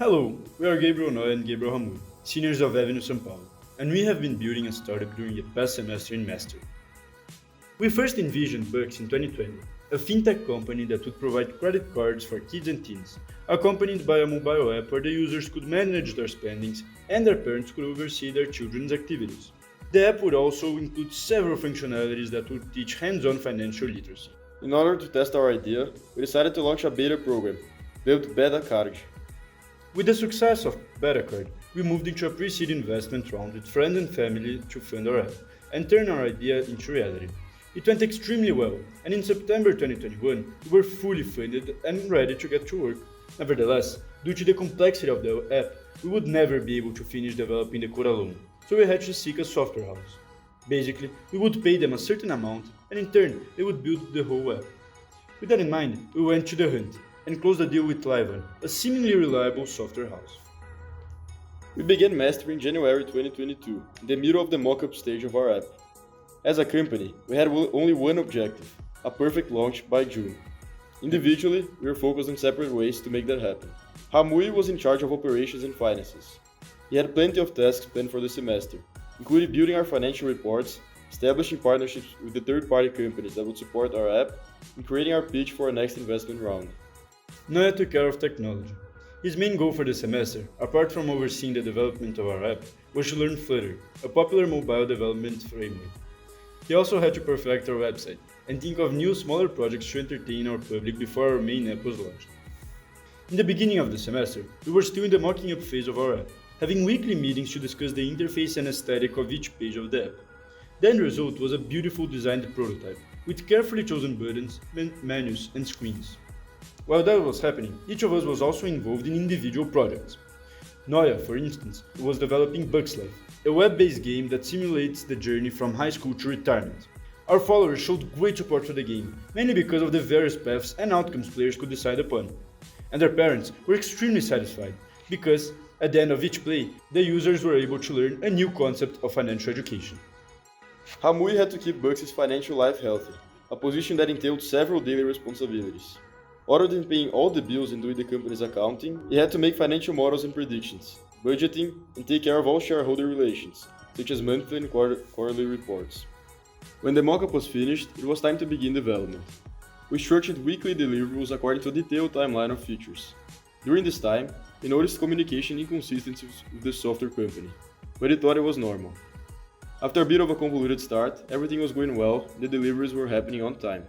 Hello, we are Gabriel Noy and Gabriel Hamud, seniors of Avenue São Paulo, and we have been building a startup during the past semester in Master. We first envisioned Bucks in 2020, a fintech company that would provide credit cards for kids and teens, accompanied by a mobile app where the users could manage their spendings and their parents could oversee their children's activities. The app would also include several functionalities that would teach hands-on financial literacy. In order to test our idea, we decided to launch a beta program, dubbed Beta Card. With the success of BetaCard, we moved into a pre-seed investment round with friends and family to fund our app and turn our idea into reality. It went extremely well, and in September 2021, we were fully funded and ready to get to work. Nevertheless, due to the complexity of the app, we would never be able to finish developing the code alone, so we had to seek a software house. Basically, we would pay them a certain amount, and in turn, they would build the whole app. With that in mind, we went to the hunt and closed a deal with Livan, a seemingly reliable software house. We began mastering in January 2022, in the middle of the mock-up stage of our app. As a company, we had only one objective, a perfect launch by June. Individually, we were focused on separate ways to make that happen. Hamui was in charge of operations and finances. He had plenty of tasks planned for the semester, including building our financial reports, establishing partnerships with the third-party companies that would support our app, and creating our pitch for our next investment round. Noya took care of technology. His main goal for the semester, apart from overseeing the development of our app, was to learn Flutter, a popular mobile development framework. He also had to perfect our website and think of new smaller projects to entertain our public before our main app was launched. In the beginning of the semester, we were still in the mocking up phase of our app, having weekly meetings to discuss the interface and aesthetic of each page of the app. The end result was a beautiful designed prototype, with carefully chosen buttons, menus, and screens. While that was happening, each of us was also involved in individual projects. Noya, for instance, was developing Bucks Life, a web-based game that simulates the journey from high school to retirement. Our followers showed great support for the game, mainly because of the various paths and outcomes players could decide upon. And their parents were extremely satisfied, because, at the end of each play, the users were able to learn a new concept of financial education. Hamui had to keep Bucks' financial life healthy, a position that entailed several daily responsibilities. Other than paying all the bills and doing the company's accounting, he had to make financial models and predictions, budgeting, and take care of all shareholder relations, such as monthly and quarterly reports. When the mockup was finished, it was time to begin development. We structured weekly deliverables according to a detailed timeline of features. During this time, we noticed communication inconsistencies with the software company, but we thought it was normal. After a bit of a convoluted start, everything was going well and the deliveries were happening on time.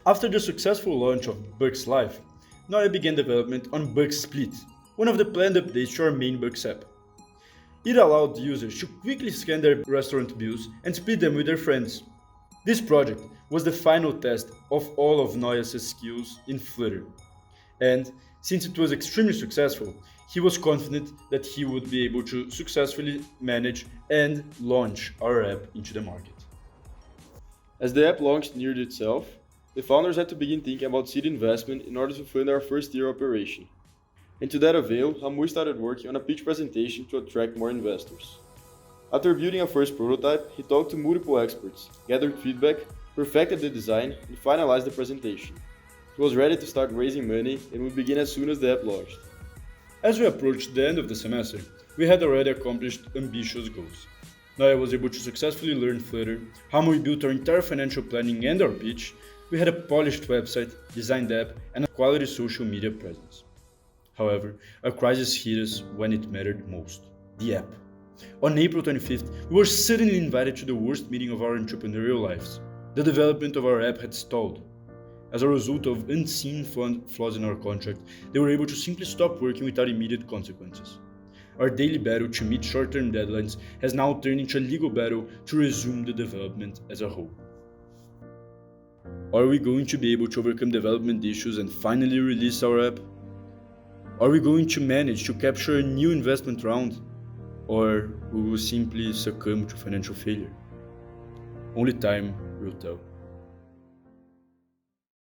After the successful launch of Bucks Life, Noya began development on Bucks Split, one of the planned updates to our main Bucks app. It allowed users to quickly scan their restaurant bills and split them with their friends. This project was the final test of all of Noya's skills in Flutter, and since it was extremely successful, he was confident that he would be able to successfully manage and launch our app into the market. As the app launched neared itself, the founders had to begin thinking about seed investment in order to fund our first year operation. And to that avail, Hamui started working on a pitch presentation to attract more investors. After building a first prototype, he talked to multiple experts, gathered feedback, perfected the design, and finalized the presentation. He was ready to start raising money and would begin as soon as the app launched. As we approached the end of the semester, we had already accomplished ambitious goals. Noya was able to successfully learn Flutter, Hamui built our entire financial planning and our pitch, we had a polished website, designed app, and a quality social media presence. However, a crisis hit us when it mattered most, the app. On April 25th, we were suddenly invited to the worst meeting of our entrepreneurial lives. The development of our app had stalled. As a result of unseen flaws in our contract, they were able to simply stop working without immediate consequences. Our daily battle to meet short-term deadlines has now turned into a legal battle to resume the development as a whole. Are we going to be able to overcome development issues and finally release our app? Are we going to manage to capture a new investment round? Or will we simply succumb to financial failure? Only time will tell.